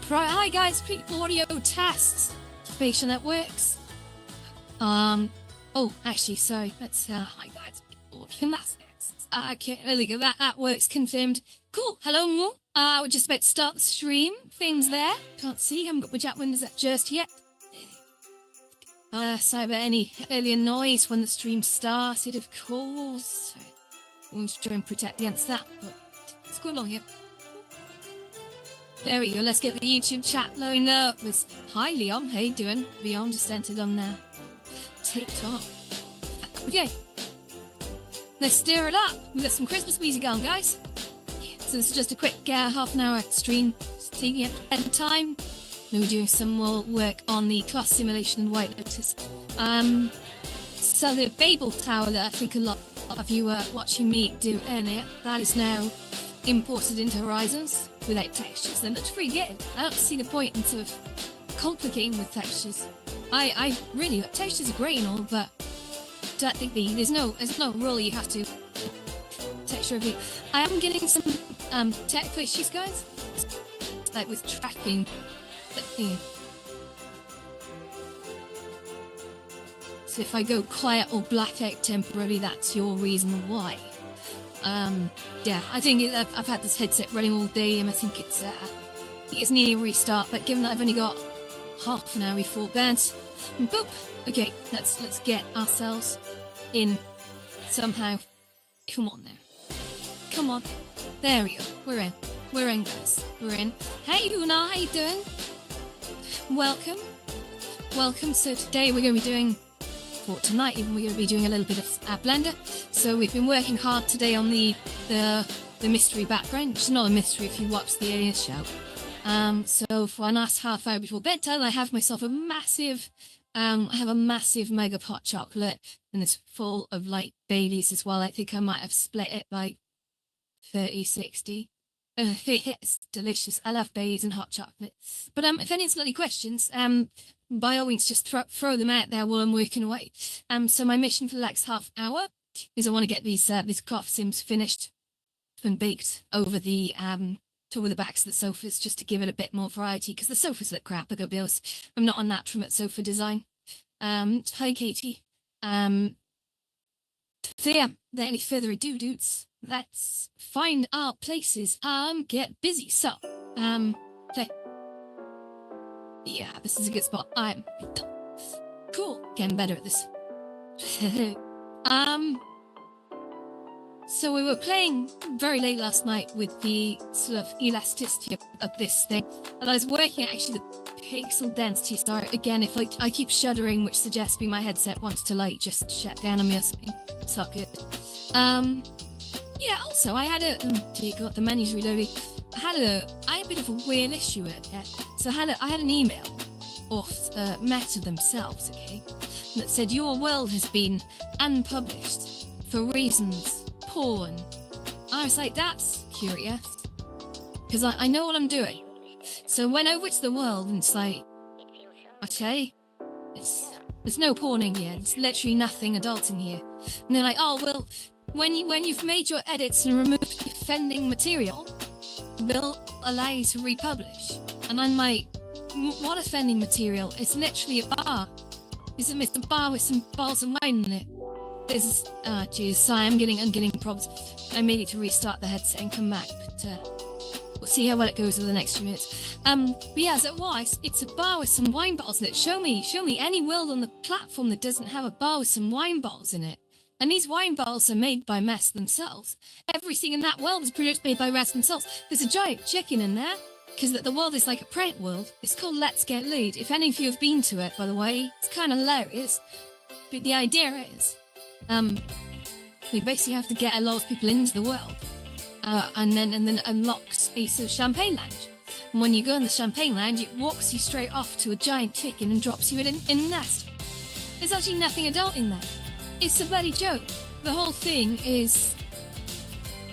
Right, hi guys, people audio tests. Facial networks. Oh, actually, sorry, that's, hi guys, people audio tests. Okay, there we go, that works, confirmed. Cool, hello, we're just about to start the stream. Things there. Can't see, haven't got my chat windows up just yet. Sorry about any earlier noise when the stream started, of course. I want to try and protect against that, but let's go along here. There we go, let's get the YouTube chat lined up. It's hi Leon, how you doing? Leon just entered on there. TikTok. Okay. Let's stir it up. We've got some Christmas music on, guys. So this is just a quick half an hour stream. Just taking it at a time. Then we're doing some more work on the class simulation and White Lotus. So the Babel Tower that I think a lot of you were watching me do earlier, that is now imported into Horizons without textures, and it's pretty good. I don't see the point in sort of complicating with textures. I really, textures are great and all, but don't think there's no rule you have to texture everything. I am getting some technical issues, guys, like with tracking. So if I go quiet or black out temporarily, that's your reason why. Yeah, I think I've had this headset running all day, and I think it's needing a restart. But given that I've only got half an hour before bed, boop. Okay, let's get ourselves in somehow. Come on now, come on. There we go. We're in, guys. We're in. Hey, Una, how you doing? Welcome. So today we're going to be doing. For tonight, even we're going to be doing a little bit of Blender. So we've been working hard today on the mystery background, which is not a mystery if you watch the Aliens show. So for a last half hour before bedtime, I have myself a massive, mega pot chocolate, and it's full of like Baileys as well. I think I might have split it like 30-60. It's delicious. I love Baileys and hot chocolate. But if anyone's got any questions, by all means, just throw them out there while I'm working away. So my mission for the next half hour is I want to get these craft sims finished and baked over the backs of the sofas, just to give it a bit more variety, because the sofas look crap. I gotta be honest, I'm not a natural at sofa design. Hi Katie. So yeah, without any further ado, dudes, let's find our places. Get busy. So okay. Yeah, this is a good spot. I'm cool. Getting better at this. So we were playing very late last night with the sort of elasticity of this thing, and I was working at actually the pixel density. Sorry, again, if I keep shuddering, which suggests me my headset wants to like just shut down on me or something. It's not good. Yeah. Also, I had the menu's reloading. I had a bit of a weird issue with it. So I had an email off Meta themselves, okay, that said your world has been unpublished for reasons porn. I was like, that's curious, because I know what I'm doing. So went over to the world and it's like, okay, there's no porn in here. There's literally nothing adult in here. And they're like, oh well, when you've made your edits and removed offending material, will allow you to republish. And I'm like, what offending material? It's literally a bar. It's a bar with some bottles of wine in it. This is geez, sorry, I'm getting problems. I may need to restart the headset and come back, but we'll see how well it goes over the next few minutes. But yeah, as it was, it's a bar with some wine bottles in it. Show me any world on the platform that doesn't have a bar with some wine bottles in it. And these wine bottles are made by Mess themselves. Everything in that world is pretty much made by Mess themselves. There's a giant chicken in there, because the world is like a prank world. It's called Let's Get Laid. If any of you have been to it, by the way, it's kind of hilarious. But the idea is, we basically have to get a lot of people into the world, and then unlock space of Champagne Lounge. And when you go in the Champagne Lounge, it walks you straight off to a giant chicken and drops you in a nest. There's actually nothing adult in there. It's a bloody joke. The whole thing is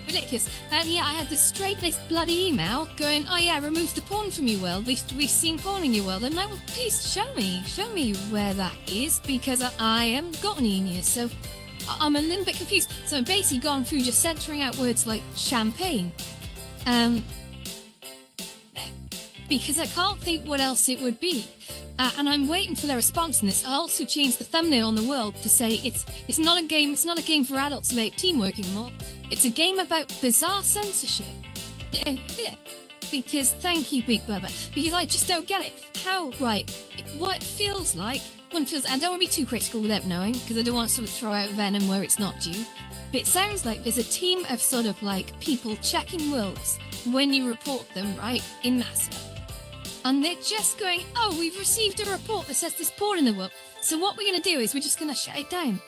ridiculous. And yeah, I had this straight-laced bloody email going, oh yeah, remove the porn from your world. We've seen porn in your world. And I'm like, well, please show me where that is, because I haven't got any in here. So I'm a little bit confused. So I've basically gone through just censoring out words like champagne. because I can't think what else it would be. And I'm waiting for their response on this. I also changed the thumbnail on the world to say it's not a game for adults about teamwork anymore. It's a game about bizarre censorship. Yeah. Because thank you, Big Bubba. Because I just don't get it. How, right, what it feels like, I don't want to be too critical without knowing, because I don't want to sort of throw out venom where it's not due. But it sounds like there's a team of sort of like people checking worlds when you report them, right, in mass. And they're just going, oh, we've received a report that says there's porn in the world. So what we're going to do is we're just going to shut it down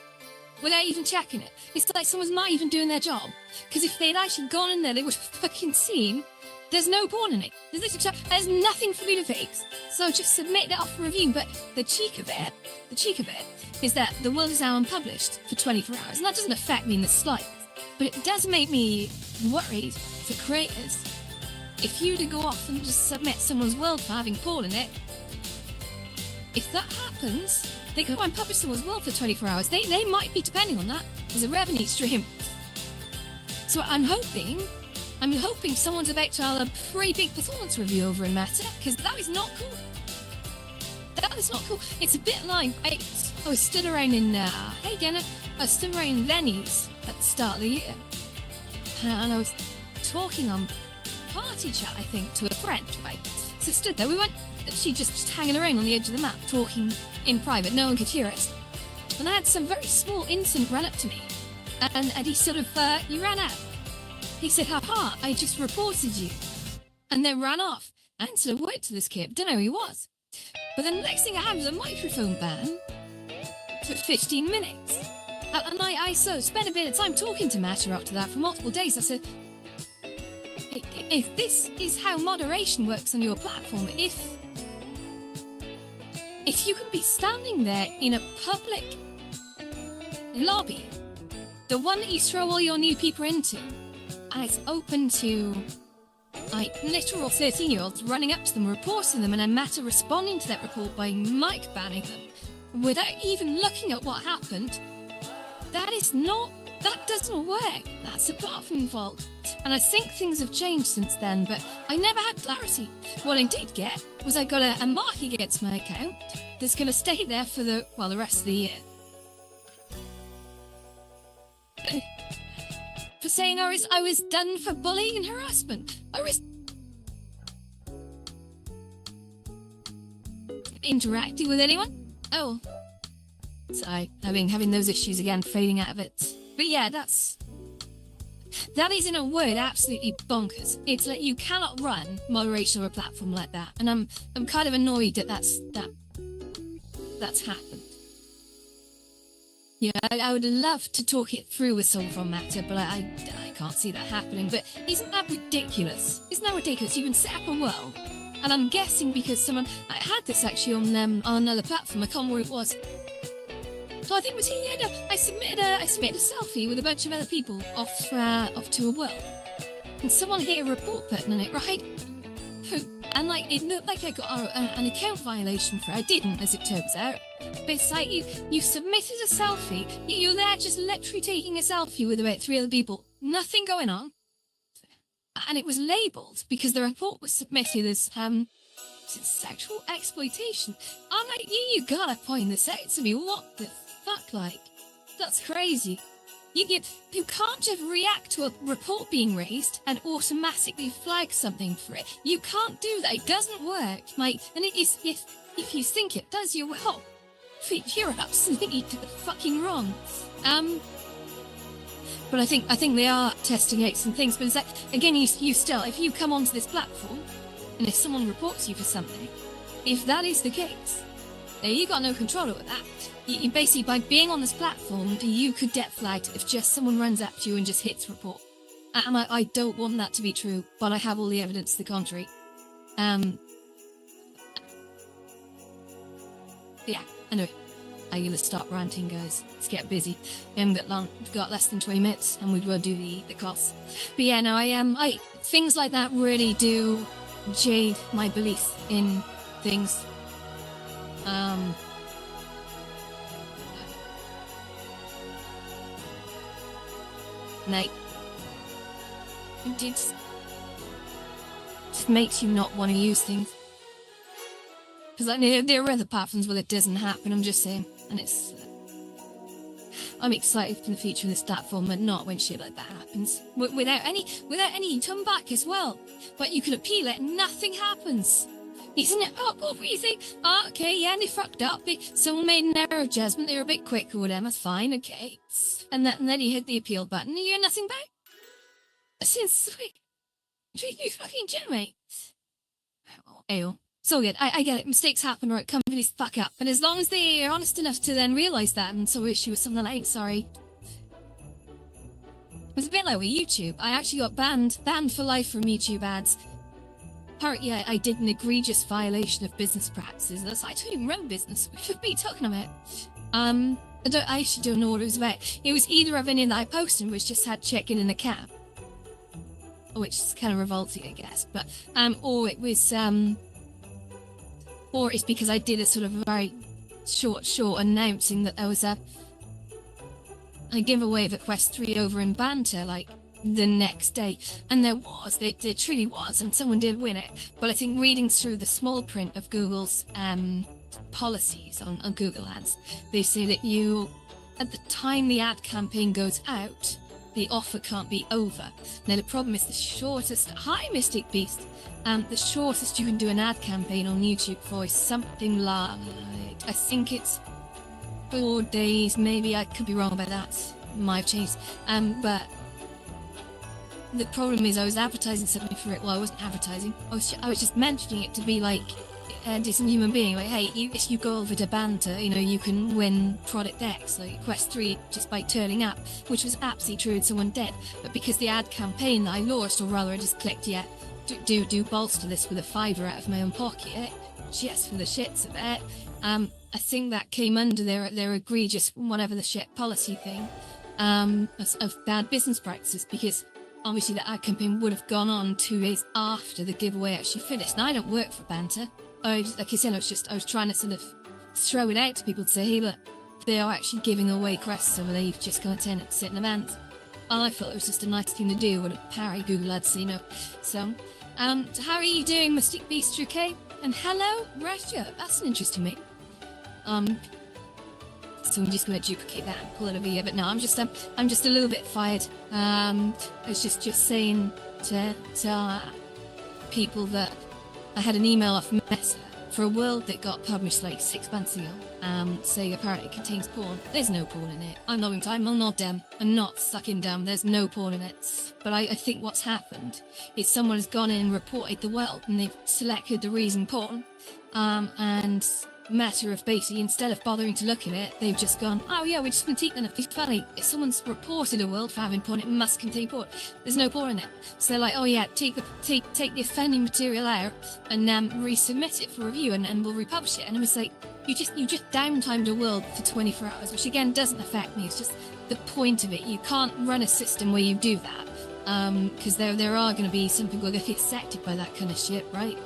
without even checking it. It's like someone's not even doing their job. Because if they'd actually gone in there, they would have fucking seen there's no porn in it. There's nothing for me to fix. So just submit it off for review. But the cheek of it is that the world is now unpublished for 24 hours. And that doesn't affect me in the slightest. But it does make me worried for creators. If you to go off and just submit someone's world for having porn in it, if that happens, they go and publish someone's world for 24 hours. They might be depending on that as a revenue stream. So I'm hoping someone's about to have a pretty big performance review over in Meta, because that is not cool. That is not cool. It's a bit like, I was stood around in, hey Jenna, I was stood around in Lenny's at the start of the year, and I was talking on party chat, I think, to a friend, right? So stood there, we went, she just hanging around on the edge of the map, talking in private, no one could hear us. And I had some very small infant run up to me, and he sort of, he ran out. He said, haha, I just reported you. And then ran off. And sort of went to this kid, don't know who he was. But then the next thing I had was a microphone ban for 15 minutes. And I sort of spent a bit of time talking to Meta after that for multiple days. I said, if this is how moderation works on your platform, if you can be standing there in a public lobby, the one that you throw all your new people into, and it's open to like literal 13-year-olds running up to them, reporting them, and then Meta responding to that report by mic banning them without even looking at what happened, that doesn't work. That's a platform fault. And I think things have changed since then, but I never had clarity. What I did get was I got a mark against my account that's going to stay there for the rest of the year. For saying I was done for bullying and harassment. I was interacting with anyone. Oh, sorry, having those issues again, fading out of it. But yeah, that is, in a word, absolutely bonkers. It's like you cannot run moderation on a platform like that, and I'm kind of annoyed that that's happened. Yeah, I would love to talk it through with someone from Meta, but I can't see that happening. But isn't that ridiculous? Isn't that ridiculous? You can set up a world, and I'm guessing because I had this actually on another platform. I can't remember what it was. So I think it was here. No, I submitted a selfie with a bunch of other people off to a world, and someone hit a report button on it, right? And like it looked like I got an account violation for it. I didn't, as it turns out. But it's like you submitted a selfie. You're there just literally taking a selfie with about 3 other people. Nothing going on. And it was labelled because the report was submitted as sexual exploitation. I'm like, you gotta point this out to me. What the fuck, like? That's crazy. You can't just react to a report being raised and automatically flag something for it. You can't do that. It doesn't work. Like, and it is, if you think it does, you will. You're absolutely fucking wrong. But I think they are testing out some things. But it's like, again, you still, if you come onto this platform, and if someone reports you for something, if that is the case, you got no control over that. You basically, by being on this platform, you could get flagged if just someone runs up to you and just hits report. And I don't want that to be true, but I have all the evidence to the contrary. Yeah, anyway, I'm going to start ranting, guys. Let's get busy. We haven't got long. We've got less than 20 minutes, and we will do the costs. But yeah, no, I things like that really do jade my belief in things. Night. just makes you not want to use things. Because like, there are other platforms where it doesn't happen, I'm just saying. And it's... I'm excited for the future of this platform, but not when shit like that happens. Without any turn back as well. But you can appeal it and nothing happens. Isn't it? Oh, what you think? Oh, okay, yeah, they fucked up. Someone made an error of judgment. They were a bit quick or whatever. Fine, okay. And then you hit the appeal button and you hear nothing back. That seems sweet. You fucking generate. Oh, ew. So good. I get it. Mistakes happen, right? Companies fuck up. And as long as they are honest enough to then realise that and so issue with something like, sorry. It was a bit like with YouTube. I actually got banned for life from YouTube ads. Apparently, I did an egregious violation of business practices. That's, I don't even run business. What are you talking about? I actually don't know what it was about. It was either of any that I posted, which just had chicken in a cab. Which is kind of revolting, I guess. But, or it was, or it's because I did a sort of very short announcing that there was a giveaway of a Quest 3 over in Banter, like, the next day. And there truly was, and someone did win it. But I think reading through the small print of Google's policies on Google Ads, they say that you, at the time the ad campaign goes out, the offer can't be over. Now the problem is the shortest, hi Mystic Beast, the shortest you can do an ad campaign on YouTube for is something like, I think it's 4 days, maybe, I could be wrong about that, might have changed, but the problem is I was advertising something for it. Well, I wasn't advertising, I was just mentioning it to be like a decent human being, like, hey, if you go over to Banter, you know, you can win product X, like Quest 3, just by turning up, which was absolutely true and someone did. But because the ad campaign that I launched, or rather I just clicked, yeah, do bolster this with a $5 out of my own pocket, just for the shits of it, I think that came under their egregious, whatever the shit policy thing, of bad business practices, because obviously the ad campaign would have gone on 2 days after the giveaway actually finished. Now, I don't work for Banter. Like I said, I was trying to sort of throw it out to people to say, hey, look, they are actually giving away crests over there. You've just got to sit in events. And I thought it was just a nice thing to do with a parry Google Ads, you know. So, how are you doing, Mystic Beast? Okay? And hello, Russia. That's an interesting mate. So I'm just going to duplicate that and pull it over here. But no, I'm just a little bit fired. I was just saying to people that I had an email off Meta for a world that got published like 6 months ago, saying apparently it contains porn. There's no porn in it. I'm not them. I'm not sucking down. There's no porn in it. But I think what's happened is someone has gone in and reported the world, and they've selected the reason porn, and matter of basically, instead of bothering to look at it, they've just gone, oh yeah, we're just critiquing it. It's funny, if someone's reported a world for having porn, it must contain porn. There's no porn in it. So they're like, oh yeah, take the offending material out and resubmit it for review, and we'll republish it. And it was like, you just downtimed a world for 24 hours, which again doesn't affect me. It's just the point of it. You can't run a system where you do that, because there are going to be some people that get affected by that kind of shit, right?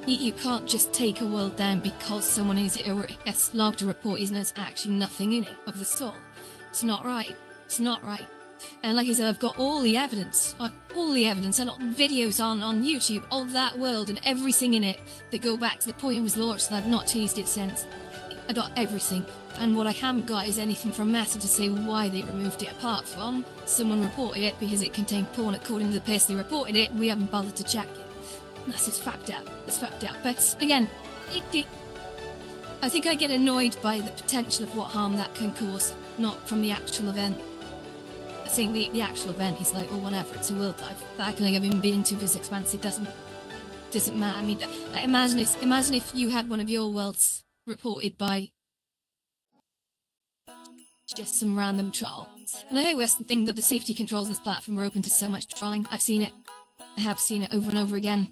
You can't just take a world down because someone has logged a report and there's actually nothing in it of the sort. It's not right. It's not right. And like I said, I've got all the evidence. I got videos on YouTube of that world and everything in it that go back to the point it was launched, and I've not changed it since. I got everything. And what I haven't got is anything from Meta to say why they removed it, apart from someone reported it because it contained porn according to the person who reported it. We haven't bothered to check it. That's just fucked up. It's fucked up. But again, I think I get annoyed by the potential of what harm that can cause, not from the actual event. I think the actual event is like, oh, whatever, it's a world that I've even been to this expanse. It doesn't matter. I mean, imagine if you had one of your worlds reported by just some random troll. And I know that's the thing, that the safety controls on this platform are open to so much trolling. I've seen it. I have seen it over and over again.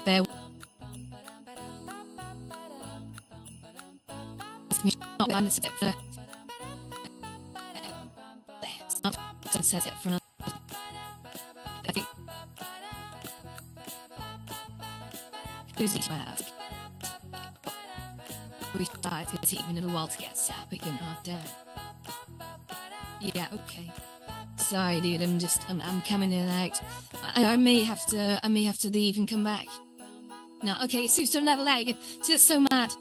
Bear with me. Not one step there. It's not says it for another. easy to ask. We thought it's taking a little while to get set, but you're not done. Yeah, okay. Sorry, dude. I'm coming in and out. I may have to leave and come back. No, okay. So level out. It's just so mad.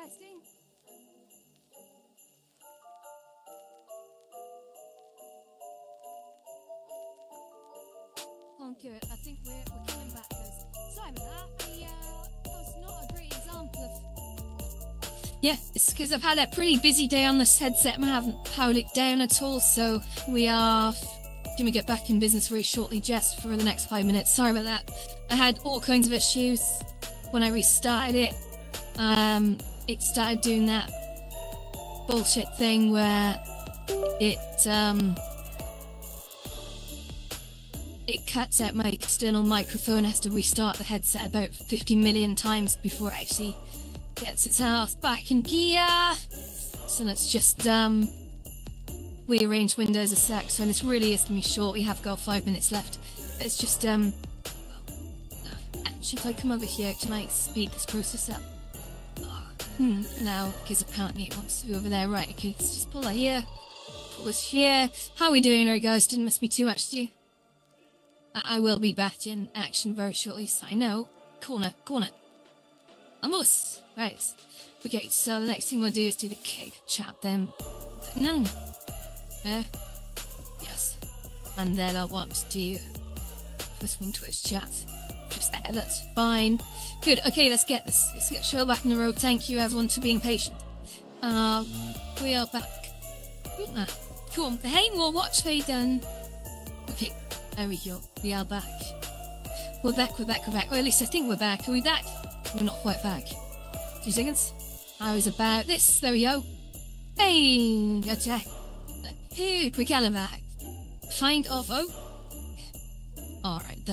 Testing. Oh, good. I think we're coming back, guys. Sorry about that. That was not a great example of... Yeah, it's because I've had a pretty busy day on this headset and I haven't powered it down at all, so we are going to get back in business very shortly, just for the next 5 minutes. Sorry about that. I had all kinds of issues when I restarted it. It started doing that bullshit thing where it cuts out my external microphone, has to restart the headset about 50 million times before it actually gets its ass back in gear. So let's just rearrange Windows a sec. So this really is going to be short. We have got 5 minutes left. It's just actually, if I come over here, can I speed this process up? Now, because apparently it wants to be over there. Right, okay, let's just pull that here. Pull this here. How are we doing, right, guys? Didn't miss me too much, do you? I will be back in action very shortly, so I know. Corner. Almost. Right. Okay, so the next thing we'll do is do the cake chat then. No. Yes. And then I want to do this one Twitch chat. Just there, that's fine. Good, okay, let's get the show back on the road. Thank you everyone for being patient. We are back. Cool. Hey, we'll watch they done. Okay, there we go. We are back. We're back. Or at least I think we're back. Are we back? We're not quite back. 2 seconds. I was about this. There we go. Hey, attack. Hey, we got him back. Find off. Oh. Alright,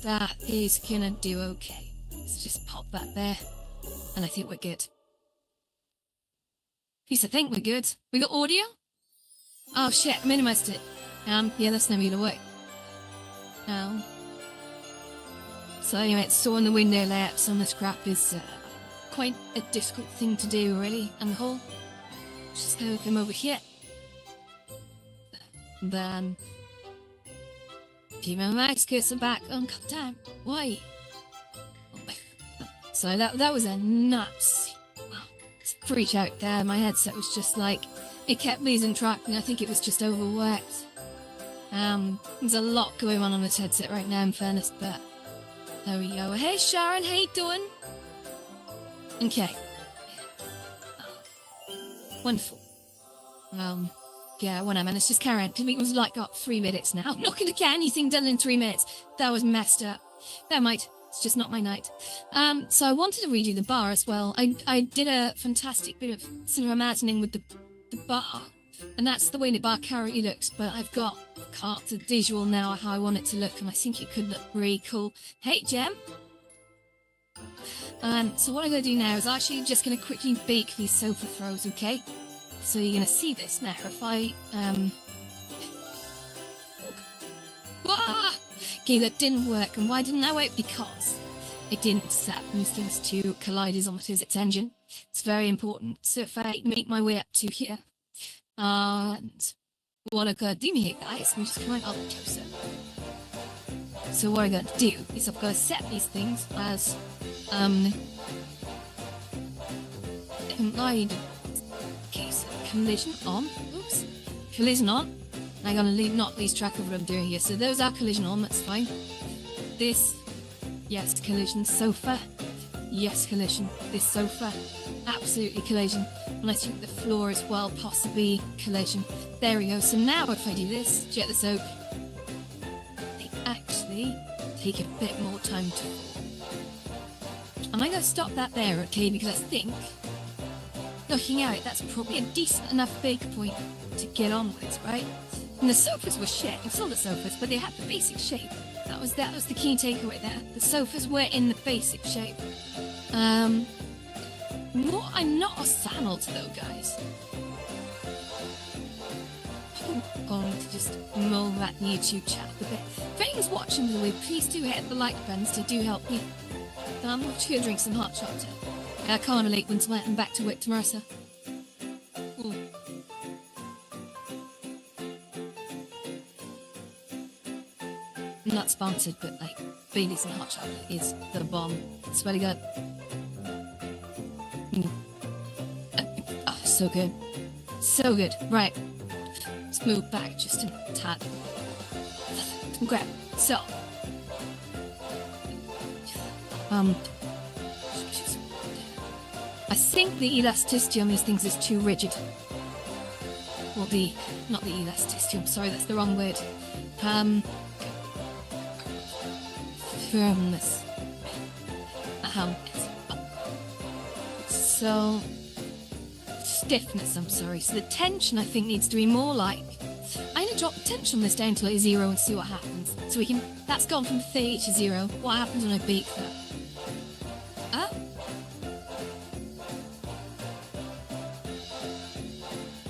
that is gonna do okay. Let's just pop that there. And I think we're good. At least I think we're good. We got audio? Oh shit, I minimized it. Yeah, that's never gonna work. So anyway, sorting the window layouts on this crap is quite a difficult thing to do, really. And the whole... Just go come over here. Then... Keep my mouse cursor back. Oh, god damn. Why? So that was a nuts freak out there. My headset was just like... It kept losing track and I think it was just overworked. There's a lot going on this headset right now, in fairness, but... There we go. Hey Sharon, how you doing? Okay. Wonderful. Yeah, when I managed to carry on, because it was like got 3 minutes now. I'm not going to get anything done in 3 minutes. That was messed up. Never mind. It's just not my night. So I wanted to redo the bar as well. I did a fantastic bit of sort of imagining with the bar, and that's the way the bar currently looks. But I've got the visual now how I want it to look, and I think it could look really cool. Hey, Jem. So what I'm going to do now is actually just going to quickly bake these sofa throws, okay? So you're going to see this now. If I, okay, that didn't work. And why didn't that work? Because it didn't set these things to colliders on the physics engine. It's very important. So if I make my way up to here, and what I'm going to do here, guys, let me just come out closer. So what I'm going to do is I'm going to set these things as, collide. Okay, so collision on. Oops. Collision on. I'm going to not lose track of what I'm doing here. So those are collision on, that's fine. This, yes, collision. Sofa, yes, collision. This sofa, absolutely collision. And I think the floor as well, possibly collision. There we go. So now if I do this, jet this oak, they actually take a bit more time to fall. And I'm going to stop that there, okay, because I think looking at it, that's probably a decent enough bake point to get on with, right? And the sofas were shit. It's all the sofas, but they had the basic shape. That was the key takeaway there. The sofas were in the basic shape. I'm not a fan of though, guys. I'm going to just mull that YouTube chat a bit. If anyone's watching, by the way, please do hit the like buttons. They do help me. I'm not going to drink some hot chocolate. I can't relate when I'm back to work tomorrow, so. I'm not sponsored, but like, Baileys and hot chocolate is the bomb. Swear to God. so good. So good. Right. Let's move back just a tad. Okay, so. I think the elasticity on these things is too rigid. Well, not the elasticity, I'm sorry, that's the wrong word. Firmness. So, stiffness, I'm sorry. So the tension, I think, needs to be more like, I'm gonna drop the tension on this down to like 0 and see what happens. So we can, that's gone from 30 to 0. What happens when I bake that?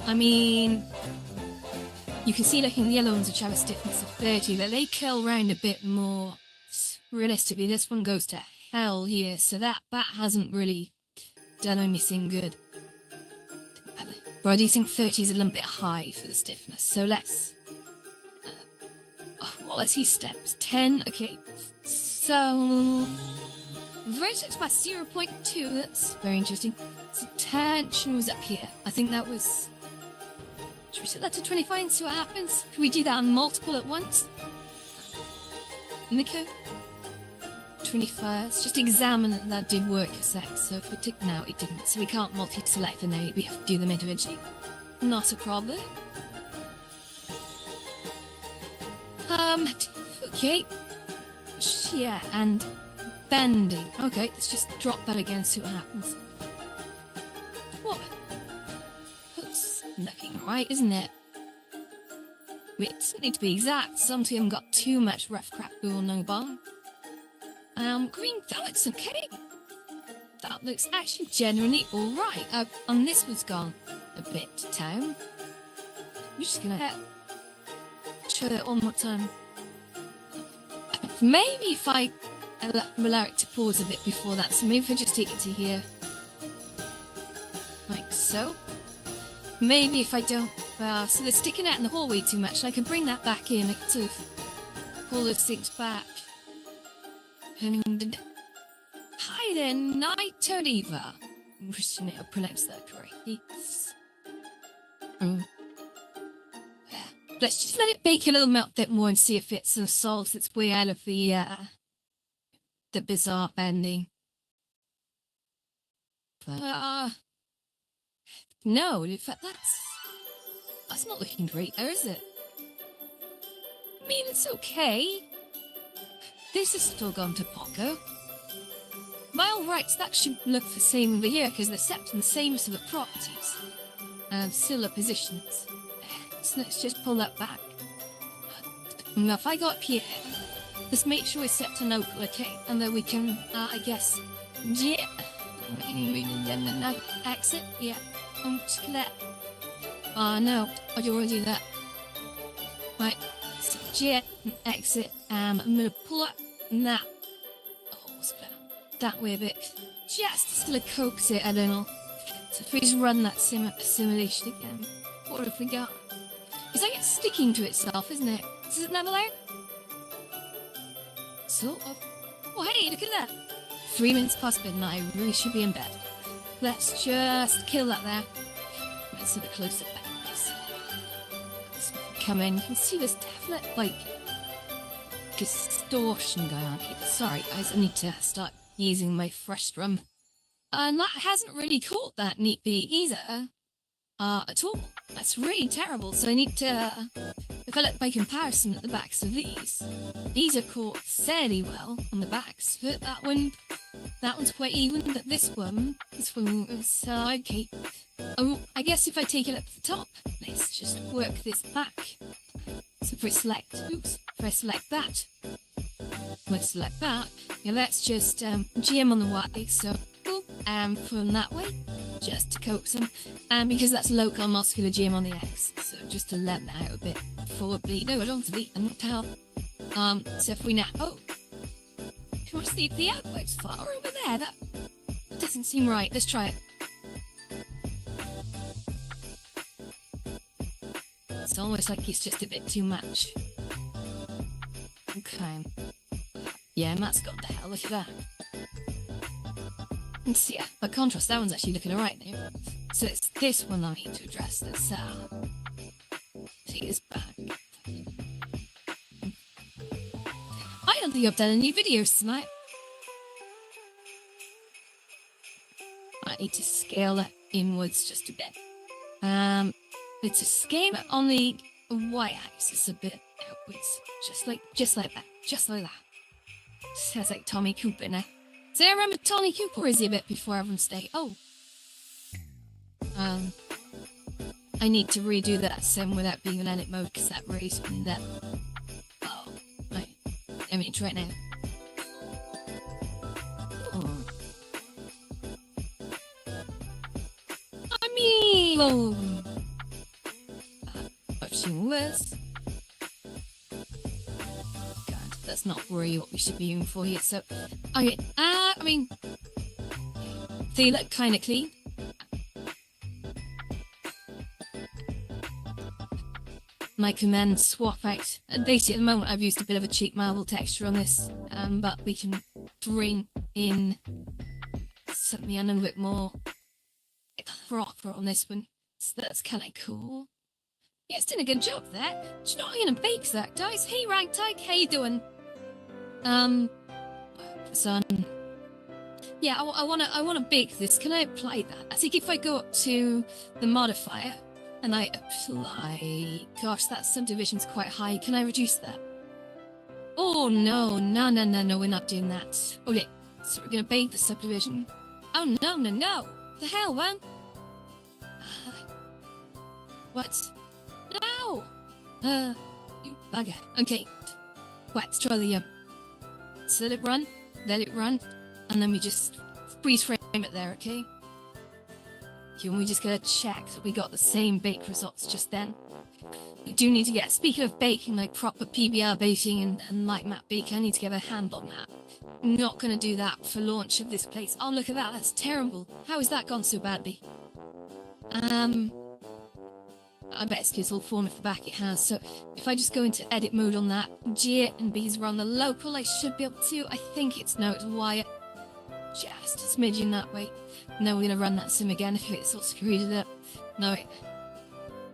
I mean, you can see like in the yellow ones which have a stiffness of 30 that they curl round a bit more. Realistically, this one goes to hell here, so that hasn't really done anything good. But I do think 30 is a little bit high for the stiffness, so let's see steps. 10, okay, so vertex by 0.2, that's very interesting. So tension was up here. I think that was, should we set that to 25 and see what happens? Can we do that on multiple at once? Nico? 25, let's just examine that that did work a sec. So if we tick now, it didn't. So we can't multi-select and now we have to do them individually. Not a problem. Okay. Yeah, and bending. Okay, let's just drop that again, see what happens. What? That's looking right, isn't it? It doesn't need to be exact. Some haven't got too much rough crap going on bar. Green, that looks okay. That looks actually generally alright. And this was gone a bit down. I'm just gonna show it one more time. Maybe if I allow it to pause a bit before that, so maybe if I just take it to here. Like so. Maybe if I don't, so they're sticking out in the hallway too much, I can bring that back in, I can sort of pull those things back. And hi there, Night Eva. I'm just going to pronounce that correctly. Let's just let it bake a little bit more and see if it sort of solves its way out of the bizarre bending. No, in fact, that's not looking great there, is it? I mean, it's okay. This has still gone to Poco. By all rights, that should look the same over here because they're set in the same sort of properties and similar positions. So let's just pull that back. Now, if I go up here, let's make sure it's set to local, okay? And then we can, I guess, yeah, exit, yeah. Just let. Oh no, I don't want to do that. Right, so jet and exit. I'm gonna pull up that. Oh, that way a bit. Just to still coax it a little. So if we just run that simulation again, what have we got? It's like it's sticking to itself, isn't it? Does it never learn? Sort of. Oh hey, look at that. 3 minutes past midnight, I really should be in bed. Let's just kill that there. Let's have a closer back. Let's come in. You can see there's definite, like, distortion going on here. Sorry, guys, I need to start using my fresh drum. And that hasn't really caught that neat beat either. At all. That's really terrible. So I need to develop by comparison at the backs of these. These are caught fairly well on the backs, but that one's quite even, but this one is, okay. Oh, I guess if I take it up to the top, let's just work this back. So if I select, if I select that, let's select that, yeah, let's just, GM on the Y, so, from that way, just to coax them, and because that's local muscular GM on the X, so just to let that out a bit before bleed. No, I don't want to bleed, I'm not tell. So if we now, too much the outwards far over there, that doesn't seem right. Let's try it. It's almost like it's just a bit too much. Okay. Yeah, Matt's gone to hell, look at that. And see, by contrast, that one's actually looking alright now. So it's this one I need to address. This see this back. I don't think I've done any videos tonight. I need to scale it inwards just a bit. It's a scale on the y-axis a bit outwards, just like that, just like that. Sounds like Tommy Cooper now. So I remember Tommy Cooper is he a bit before everyone's day. Oh. I need to redo that sim without being in edit mode because that raised me that. Oh, right. I mean, try it now. Oh. I mean, oh. I've seen worse. God, that's not really what we should be aiming for here. So, okay. I mean, they look kind of clean. My command swap out. Basically, at the moment, I've used a bit of a cheap marble texture on this, but we can bring in something a little bit more proper on this one. So that's kind of cool. Yeah, it's doing a good job there. Do you know I'm gonna bake that, guys? Hey, Ragtag, how you doing? Son. Yeah, I wanna bake this. Can I apply that? I think if I go up to the modifier. And I apply... Gosh, that subdivision's quite high. Can I reduce that? Oh, no, we're not doing that. Okay, so we're gonna bake the subdivision. Oh, no. The hell, man? What? No! You bugger. Okay. Right, let's try the, so let it run, and then we just freeze frame it there, okay? And we just gotta check that we got the same bake results just then. We do need to get, speaking of baking, like proper PBR baking and like map baking, I need to get a hand on that. I'm not gonna do that for launch of this place. Oh, look at that, that's terrible. How has that gone so badly? I bet it's because all form of the back it has. So if I just go into edit mode on that, G and B's are on the local, I should be able to. I think it's no, it's wire. Just a smidgen that way. Now we're gonna run that sim again if it's all screwed it up. No, wait.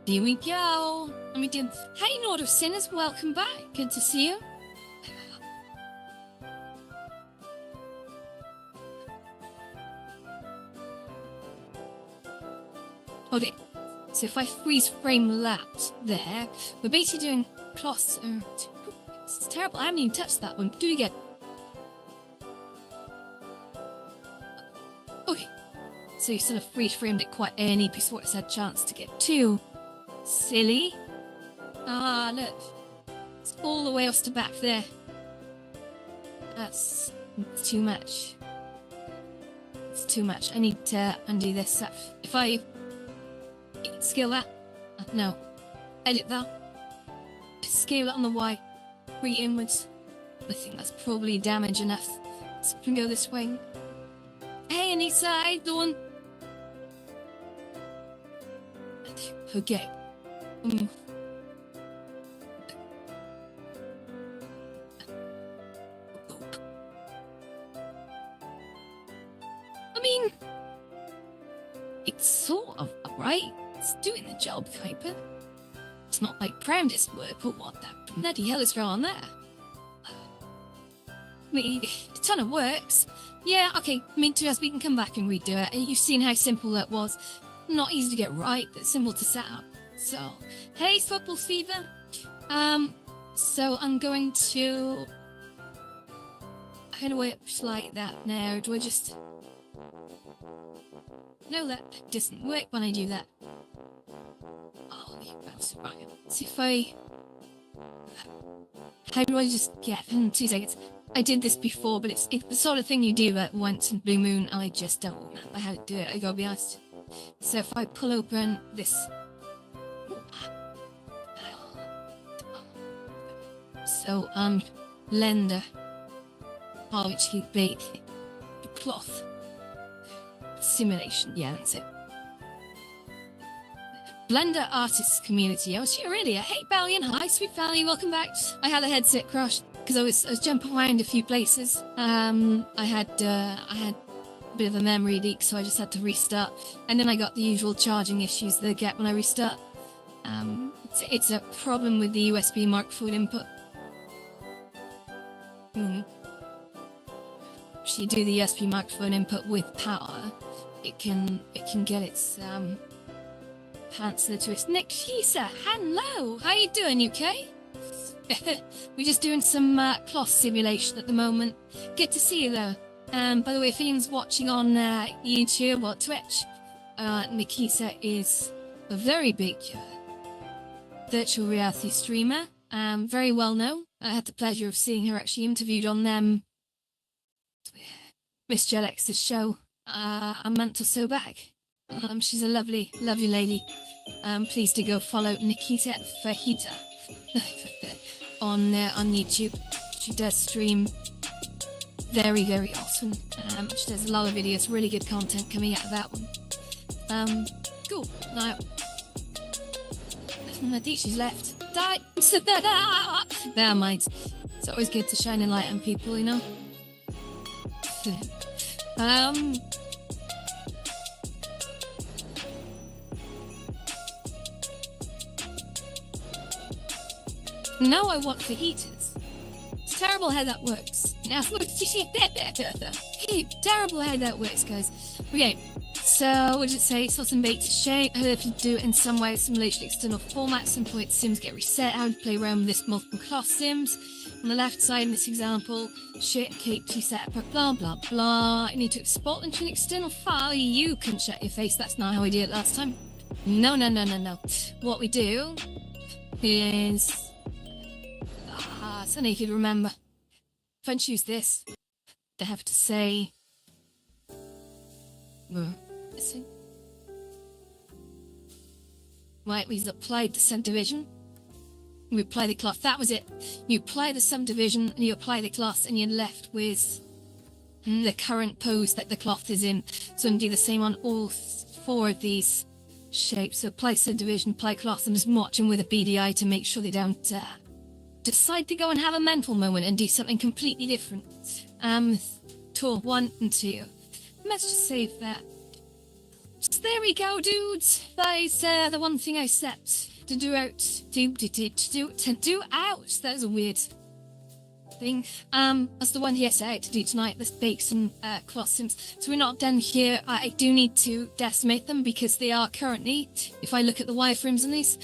Here we go. And we did. Hey, Lord of Sinners, welcome back. Good to see you. Okay, so if I freeze frame that there, we're basically doing cloth. It's terrible. I haven't even touched that one. Do it again. Okay, so you sort of freeze framed it quite early before it's had a chance to get too silly. Ah, look, it's all the way off to back there. That's too much. It's too much. I need to undo this. If I scale that, no, edit that, scale it on the Y, free inwards. I think that's probably damage enough. So we can go this way. Hey, Anissa, how you doing? Okay. I mean, it's sort of right. It's doing the job, Kuiper. It's not like Prowdest work, but what the bloody hell is wrong there? I mean, it kind of works. Yeah, okay, me too, as we can come back and redo it. You've seen how simple that was. Not easy to get right, but simple to set up. So, hey, Football Fever. So I'm going to work like that now. Do I just... No, that doesn't work when I do that. Oh, that's right. So if I... How do I just get... 2 seconds. I did this before, but it's the sort of thing you do at once in Blue Moon. I just don't remember how to do it, I gotta be honest. So if I pull open this... So, Blender. Oh, which you bake. The cloth. Simulation, yeah, that's it. Blender Artists Community. I was here earlier. Hey, Valiant. Hi, sweet Valiant. Welcome back. I had a headset crash because I was jumping around a few places. I had bit of a memory leak, so I just had to restart. And then I got the usual charging issues that I get when I restart. It's a problem with the USB microphone input. If you do the USB microphone input with power, it can get its pants in a twist. Nikisa, hello! How you doing, UK? We're just doing some cloth simulation at the moment. Good to see you though. By the way, if anyone's watching on YouTube or Twitch, Nikisa is a very big virtual reality streamer, very well known. I had the pleasure of seeing her actually interviewed on Miss Jelex's show a month or so back. She's a lovely, lovely lady. Please do go follow Nikita Fajita on YouTube. She does stream very, very often. She does a lot of videos, really good content coming out of that one. Cool. Now, I think she's left. Never mind. It's always good to shine a light on people, you know. Now I want fajitas. It's terrible how that works. Now, terrible how that works, guys. Okay, so what did it say? Saw some bait to shape. If you do it in some way, simulation external formats, some point sims get reset. How to play around with this multiple cloth sims. On the left side in this example, shape keep to set up, blah blah blah. You need to export into an external file. You can shut your face. That's not how we did it last time. No. What we do is so you could remember. If I choose this, they have to say. Missing. Right, we've applied the subdivision. We apply the cloth. That was it. You apply the subdivision and you apply the cloth, and you're left with the current pose that the cloth is in. So I'm do the same on all 4 of these shapes. So apply subdivision, apply cloth, and just watch them with a BDI to make sure they don't decide to go and have a mental moment and do something completely different. Tour 1 and 2. Let's just save that. So there we go, dudes. That is the one thing I set to do out. To do out. That is a weird thing. That's the one he set out to do tonight. Let's bake some cloth sims. So we're not done here. I do need to decimate them because they are currently, if I look at the wireframes on these,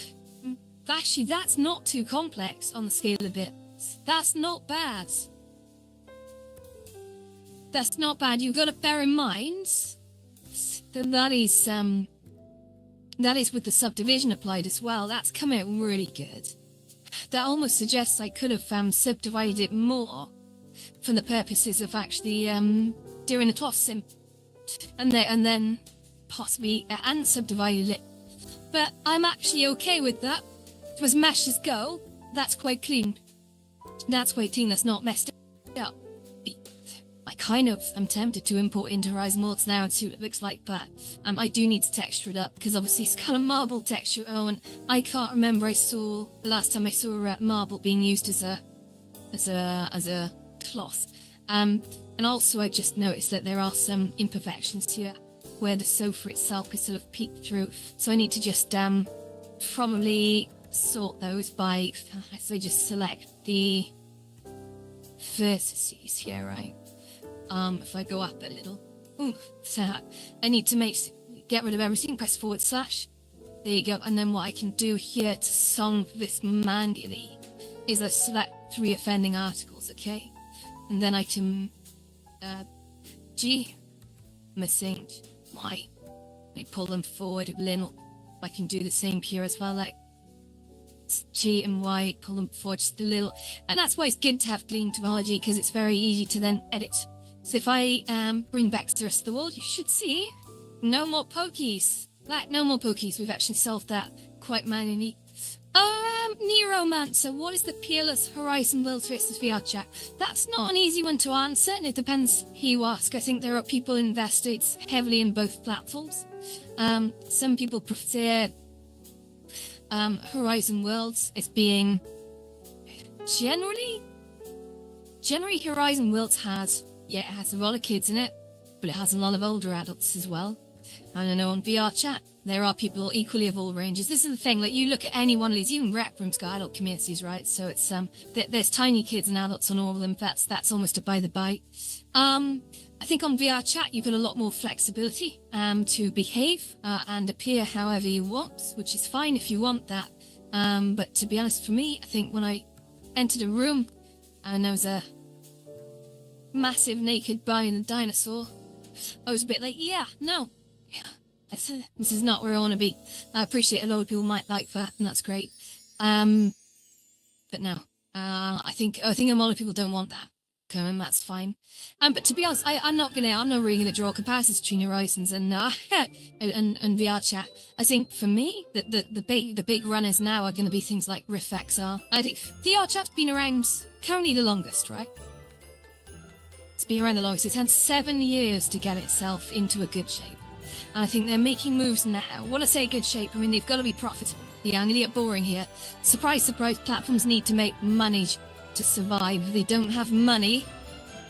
actually that's not too complex on the scale of bits. That's not bad. That's not bad. You've got to bear in mind that that is with the subdivision applied as well. That's come out really good. That almost suggests I could have subdivided it more for the purposes of actually doing a cloth sim, and then possibly unsubdivided it. But I'm actually okay with that. As meshes go, that's quite clean. That's quite clean. That's not messed up. I'm tempted to import into Horizon Worlds now and see what it looks like, but I do need to texture it up because obviously it's got a marble texture. Oh, and I can't remember the last time I saw marble being used as a cloth. And also I just noticed that there are some imperfections here where the sofa itself is sort of peeked through. So I need to just probably sort those by, so I just select the vertices here, right? If I go up a little, so I need to get rid of everything, press /. There you go. And then what I can do here to solve this manually is I select 3 offending articles, okay? And then I can, missing Y. I pull them forward a little. I can do the same here as well, like G and Y, pull them forward just a little. And that's why it's good to have clean topology, because it's very easy to then edit. So if I bring back the rest of the world, you should see no more pokies. Like, no more pokies. We've actually solved that quite manually. Neuromancer, what is the peerless Horizon Worlds versus VR chat? That's not an easy one to answer, and it depends who you ask. I think there are people invested heavily in both platforms. Some people prefer Horizon Worlds as being generally Horizon Worlds has a lot of kids in it, but it has a lot of older adults as well. And I know on VR chat, there are people equally of all ranges. This is the thing, like you look at any one of these, even Rec Room's got adult communities, right? So it's, there's tiny kids and adults on all of them. That's almost a by the by. I think on VR chat, you've got a lot more flexibility, to behave, and appear however you want, which is fine if you want that. But to be honest, for me, I think when I entered a room and there was a massive naked buying dinosaur, I was a bit like, yeah, no. This is not where I want to be. I appreciate a lot of people might like that, and that's great. But no, I think a lot of people don't want that. And that's fine. But to be honest, I'm not really gonna draw comparisons between Horizons and and VR chat. I think for me, the big runners now are going to be things like Rift XR. I think VR chat's been around currently the longest, right? It's been around the longest. It's had 7 years to get itself into a good shape. And I think they're making moves now. When I say good shape, I mean they've got to be profitable. Yeah, I'm going to get boring here. Surprise, surprise, platforms need to make money to survive. If they don't have money,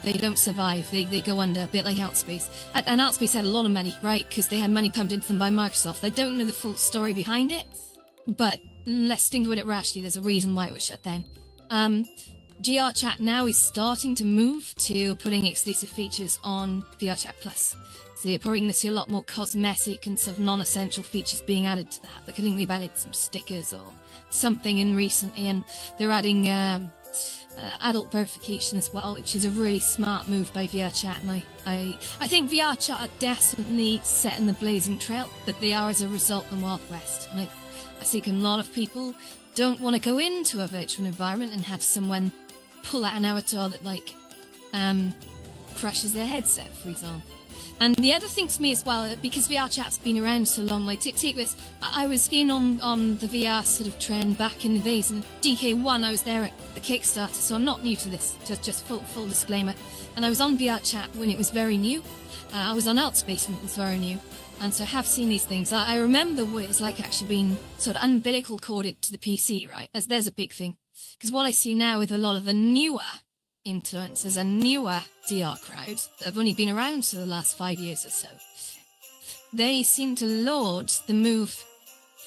they don't survive. They go under, a bit like Outspace. And Outspace had a lot of money, right? Because they had money pumped into them by Microsoft. I don't know the full story behind it, but let's think about it rationally. There's a reason why it was shut down. GR Chat now is starting to move to putting exclusive features on VR Chat Plus. So you're probably going to see a lot more cosmetic and sort of non-essential features being added to that. Like I think they've added some stickers or something in recently, and they're adding adult verification as well, which is a really smart move by VR Chat. And I think VR Chat are definitely setting the blazing trail, but they are as a result the Wild West. And I think a lot of people don't want to go into a virtual environment and have someone pull out an avatar that like crushes their headset, for example. And the other thing to me as well, because VR chat's been around so long, like take this, I was in on the VR sort of trend back in the days, and DK1, I was there at the Kickstarter, so I'm not new to this, just full disclaimer. And I was on VR chat when it was very new. I was on Outspace when it was very new. And so I have seen these things. I remember what it's like actually being sort of umbilical corded to the PC, right? As there's a big thing. Because what I see now with a lot of the newer influencers and newer DR crowds that have only been around for the last 5 years or so, they seem to laud the move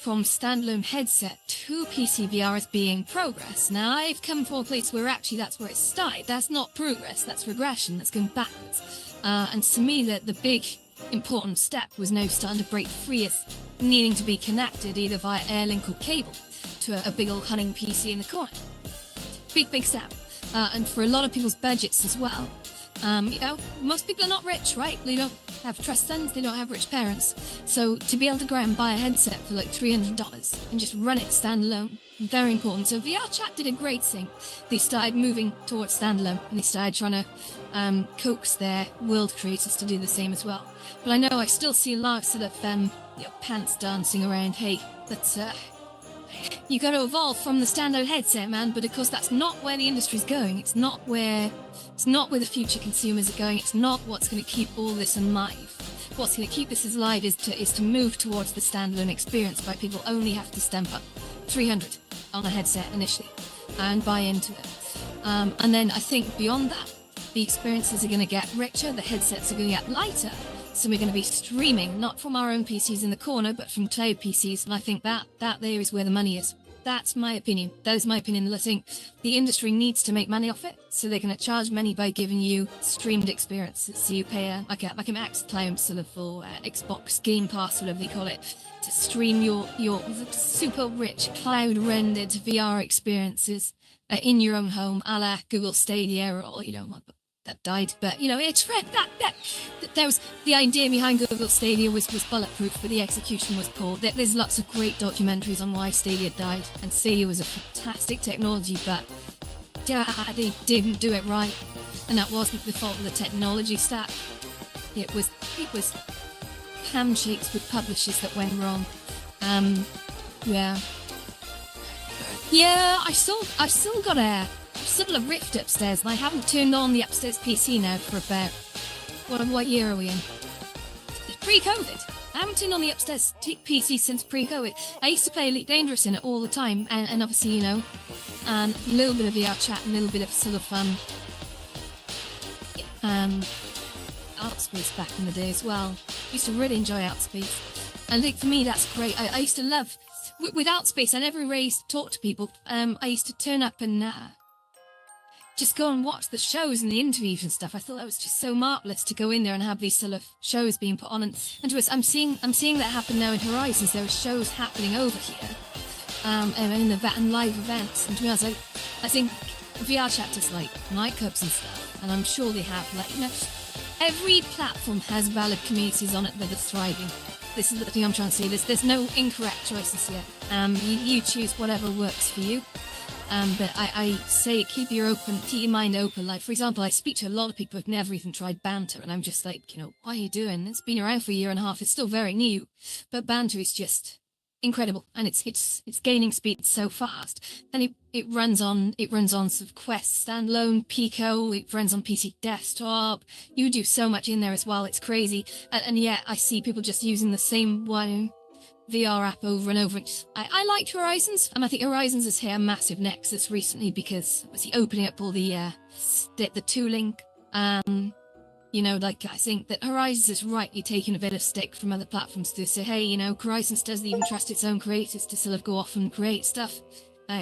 from standalone headset to PC VR as being progress. Now, I've come from a place where actually that's where it started. That's not progress, that's regression, that's going backwards. And to me, the big important step was now starting to break free as needing to be connected either via Airlink or cable to a big old hunting PC in the corner. Big step. And for a lot of people's budgets as well. Most people are not rich, right? They don't have trust funds, they don't have rich parents. So to be able to go out and buy a headset for like $300 and just run it standalone, very important. So VR Chat did a great thing. They started moving towards standalone, and they started trying to coax their world creators to do the same as well. But I know I still see a lot of sort of pants dancing around, hey, let's you got to evolve from the standard headset, man. But of course, that's not where the industry's going. It's not where the future consumers are going. It's not what's going to keep all this alive. What's going to keep this alive is to move towards the standalone experience, by people only have to stamp up $300 on a headset initially and buy into it. And then I think beyond that, the experiences are going to get richer. The headsets are going to get lighter. So we're going to be streaming, not from our own PCs in the corner, but from cloud PCs. And I think that there is where the money is. That's my opinion. That is my opinion. I think the industry needs to make money off it. So they're going to charge money by giving you streamed experiences. So you pay like a max cloud sort of for Xbox Game Pass, whatever they call it, to stream your super rich cloud rendered VR experiences in your own home, a la Google Stadia or, that died, but it's that was the idea behind Google Stadia was bulletproof, but the execution was poor. There's lots of great documentaries on why Stadia died, and Stadia was a fantastic technology, but they didn't do it right, and that wasn't the fault of the technology stack. It was handshakes with publishers that went wrong. I've still got a Rift upstairs, and I haven't turned on the upstairs PC now for about what year are we in? Pre-COVID. I haven't turned on the upstairs PC since pre-COVID. I used to play Elite Dangerous in it all the time, and obviously and a little bit of VR chat, and a little bit of sort of Outspace back in the day as well. Used to really enjoy Outspace. And I think for me, that's great. I used to love, with Outspace, I never really used to talk to people. I used to turn up and just go and watch the shows and the interviews and stuff. I thought that was just so marvellous to go in there and have these sort of shows being put on. And to us, I'm seeing that happen now in Horizons. There are shows happening over here, in and live events. And to be honest, I think VR chat is like nightclubs and stuff. And I'm sure they have, like, you know, every platform has valid communities on it that are thriving. This is the thing I'm trying to say. There's no incorrect choices here. You choose whatever works for you. But I say keep your mind open. Like, for example, I speak to a lot of people who've never even tried Banter, and I'm just like, you know, what are you doing? It's been around for a year and a half. It's still very new, but Banter is just incredible, and it's gaining speed so fast. And it runs on sort of Quest standalone, Pico. It runs on PC desktop. You do so much in there as well. It's crazy, and yet I see people just using the same one VR app over and over. I liked Horizons, and I think Horizons has hit a massive nexus recently because obviously opening up all the tooling. You know, like, I think that Horizons is rightly taking a bit of stick from other platforms to say, hey, you know, Horizons doesn't even trust its own creators to sort of go off and create stuff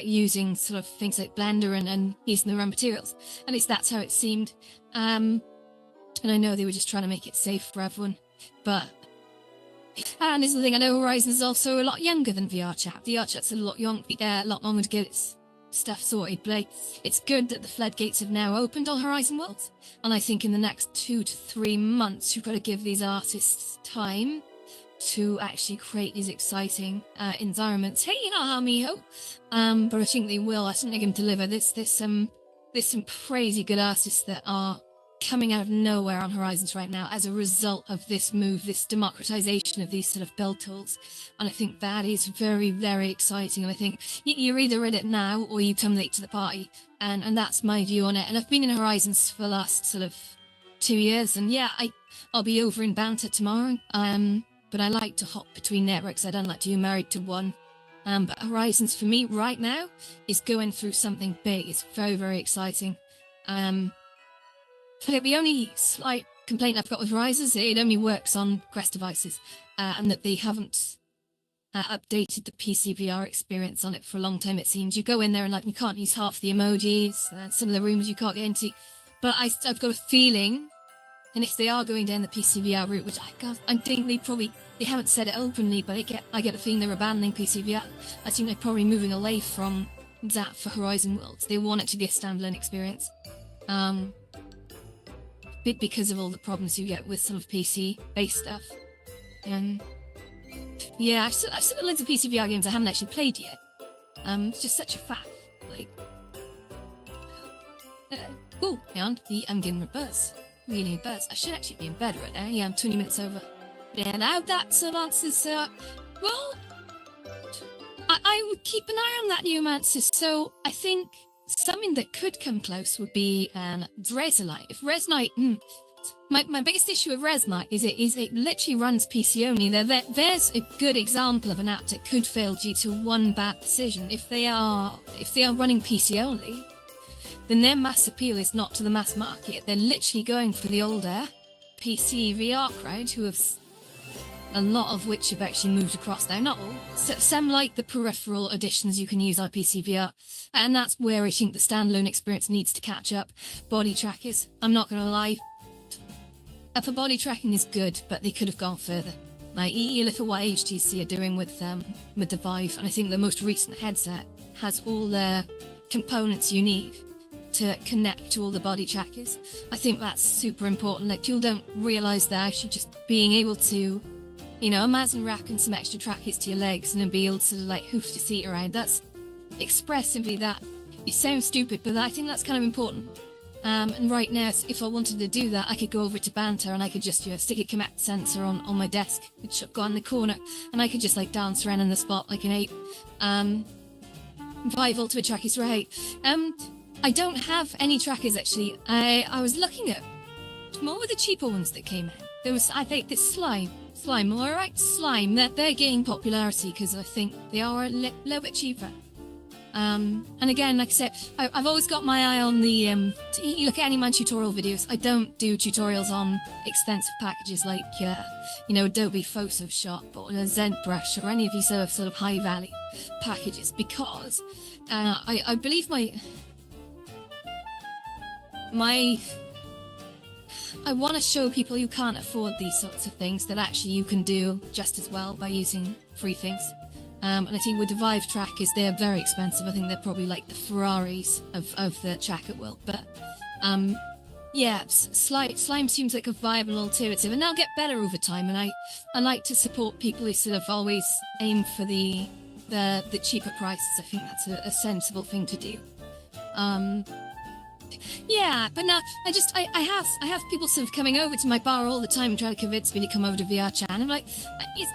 using sort of things like Blender and using the raw materials. At least that's how it seemed. And I know they were just trying to make it safe for everyone, but. And this is the thing, I know Horizon is also a lot younger than VRChat. VRChat's a lot longer to get its stuff sorted, but it's good that the floodgates have now opened on Horizon Worlds. And I think in the next 2 to 3 months, you've got to give these artists time to actually create these exciting environments. Hey, ha, miho. But I think they will. I think they can deliver. There's some crazy good artists that are coming out of nowhere on Horizons right now as a result of this move, this democratization of these sort of build tools. And I think that is very, very exciting. And I think you're either in it now or you come late to the party. And that's my view on it. And I've been in Horizons for the last sort of 2 years. And yeah, I'll be over in Banter tomorrow. But I like to hop between networks. I don't like to be married to one. But Horizons for me right now is going through something big. It's very, very exciting. The only slight complaint I've got with Horizons is it only works on Quest devices, and that they haven't updated the PC VR experience on it for a long time, it seems. You go in there and, like, you can't use half the emojis, some of the rooms you can't get into. But I've got a feeling, and if they are going down the PC VR route, which I think they haven't said it openly, but I get a feeling they're abandoning PC VR. I think they're probably moving away from that for Horizon Worlds. They want it to be a standalone experience. Bit because of all the problems you get with some of PC-based stuff. Yeah, I've still got loads of PC VR games I haven't actually played yet. It's just such a faff. Like, oh, and I'm getting a buzz. Really a buzz. I should actually be in bed right now. Yeah, I'm 20 minutes over. Yeah, now that's answers. Well, I would keep an eye on that Neuromancer. So I think something that could come close would be Resonite. If Resonite, my biggest issue with Resonite is it literally runs PC only. There's a good example of an app that could fail due to one bad decision. If they are running PC only, then their mass appeal is not to the mass market. They're literally going for the older PC VR crowd, who have a lot of which have actually moved across now. Not all. Some like the peripheral additions you can use on PC VR. And that's where I think the standalone experience needs to catch up. Body trackers, I'm not going to lie. Upper body tracking is good, but they could have gone further. Like, you look at what HTC are doing with the Vive, and I think the most recent headset has all the components you need to connect to all the body trackers. I think that's super important. Like, people don't realise that actually just being able to, you know, imagine wrapping some extra trackers to your legs and then be able to, like, hoof your seat around. That's expressively that. It sounds stupid, but I think that's kind of important. And right now, if I wanted to do that, I could go over to Banter and I could just stick a Kinect sensor on my desk, which I've got in the corner, and I could just, like, dance around in the spot like an ape. Vive Ultimate Trackers, right. I don't have any trackers, actually. I was looking at more of the cheaper ones that came out. There was, I think, this Slime, alright, Slime, they're gaining popularity because I think they are a little bit cheaper. And again, like I said, I've always got my eye on the, you look at AnyMan tutorial videos, I don't do tutorials on expensive packages like, Adobe Photoshop or ZBrush or any of these sort of high value packages, because I believe I want to show people who can't afford these sorts of things that actually you can do just as well by using free things. And I think with the Vive trackers, they're very expensive. I think they're probably like the Ferraris of the tracker world. But Slime seems like a viable alternative, and they'll get better over time. And I like to support people who sort of always aim for the cheaper prices. I think that's a sensible thing to do. But now I have people sort of coming over to my bar all the time and trying to convince me to come over to VR Chat. And I'm like,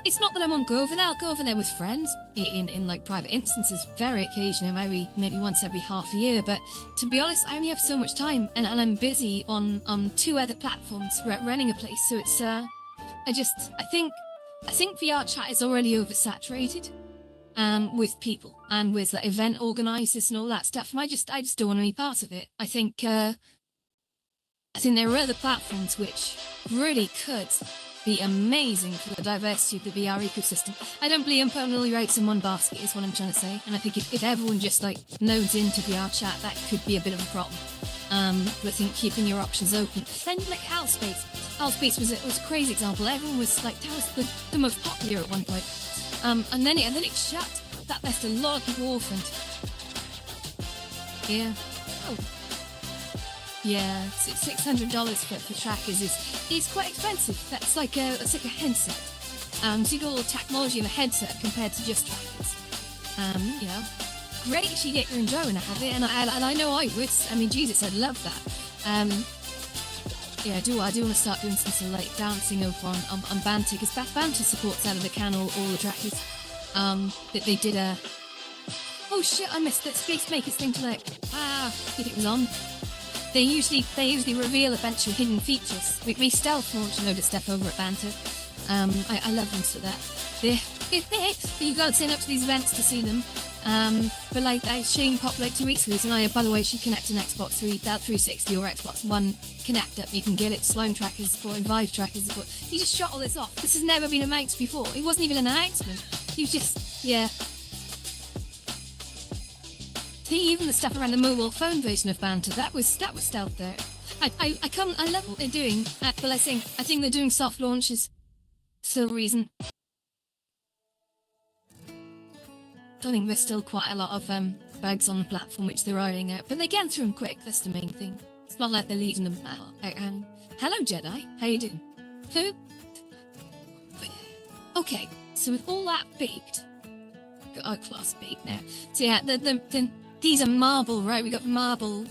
it's not that I won't go over there. I'll go over there with friends in like private instances, very occasionally, maybe once every half a year. But to be honest, I only have so much time, and I'm busy on 2 other platforms running a place. So it's I think VR Chat is already oversaturated. With people and with like, event organizers and all that stuff, and I just don't want to be part of it. I think there are other platforms which really could be amazing for the diversity of the VR ecosystem. I don't believe in putting all your eggs in one basket, is what I'm trying to say. And I think if everyone just like nodes into VR Chat, that could be a bit of a problem. But I think keeping your options open. Then like Halspace was a crazy example. Everyone was like, that was the most popular at one point. And then it shut. That left a lot of people orphaned. Yeah. Oh. Yeah, $600 for trackers is quite expensive. That's like a headset. So you got all the technology in a headset compared to just trackers. Great if you get your enjoyment out of it, and I know I would. I mean, Jesus, I'd love that. I do want to start doing some sort of like dancing over on Banter, because Banter supports out of the can all the trackers. That they did a... Oh shit, I missed that Space Makers thing tonight. If it was on. They usually reveal a bunch of hidden features. We stealth launch a load of stuff over at Banter. I love them for that. You've got to sign up to these events to see them. But like Shane popped like 2 weeks ago, and by the way, she connected an Xbox 360 or Xbox One Connect up. You can get it, Slime trackers for and Vive trackers. But he just shot all this off. This has never been announced before. It wasn't even an announcement. He was just, even the stuff around the mobile phone version of Banter, that was stealth there. I love what they're doing, but I think they're doing soft launches. Still a reason. I think there's still quite a lot of bugs on the platform which they're ironing out, but they get through them quick. That's the main thing. It's not like they're leaving them out. Hello, Jedi. How you doing? Who? Okay, so with all that baked, got our class baked now. So yeah, these are marble, right? We got marble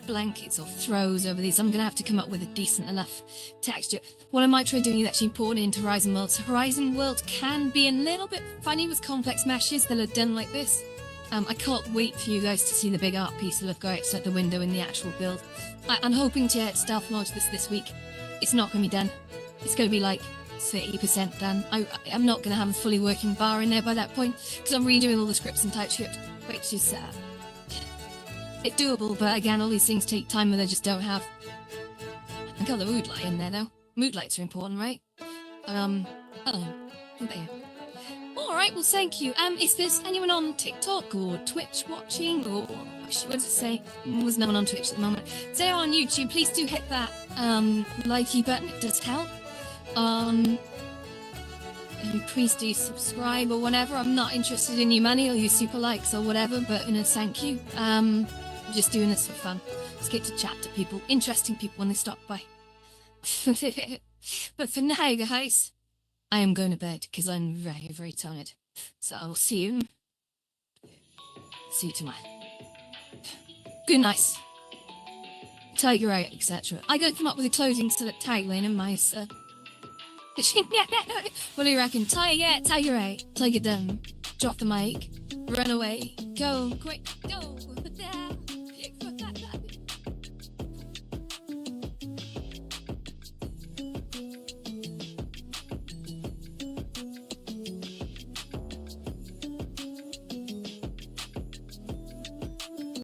blankets or throws over these. I'm gonna have to come up with a decent enough texture. What I might try doing is actually importing into Horizon World. So Horizon World can be a little bit funny with complex meshes that are done like this. I can't wait for you guys to see the big art piece that'll go outside the window in the actual build. I'm hoping to stealth launch this week. It's not gonna be done. It's gonna be like 30% done. I'm not gonna have a fully working bar in there by that point, because I'm redoing all the scripts in TypeScript, which is it's doable, but again, all these things take time and they just don't have. I got the mood light in there though. Mood lights are important, right? There. Alright, well thank you. Is there anyone on TikTok or Twitch watching, or what did it say? There's no one on Twitch at the moment. If they're on YouTube, please do hit that likey button, it does help. And please do subscribe or whatever. I'm not interested in your money or your super likes or whatever, but thank you. I'm just doing this for fun. Just get to chat to people, interesting people when they stop by. But for now, guys, I am going to bed because I'm very, very tired. So I'll see you tomorrow. Good night. Tiger out, etc. I gotta come up with a closing sort of tagline in my what do you reckon? Tiger out, tiger down, drop the mic, run away, go, quick, go.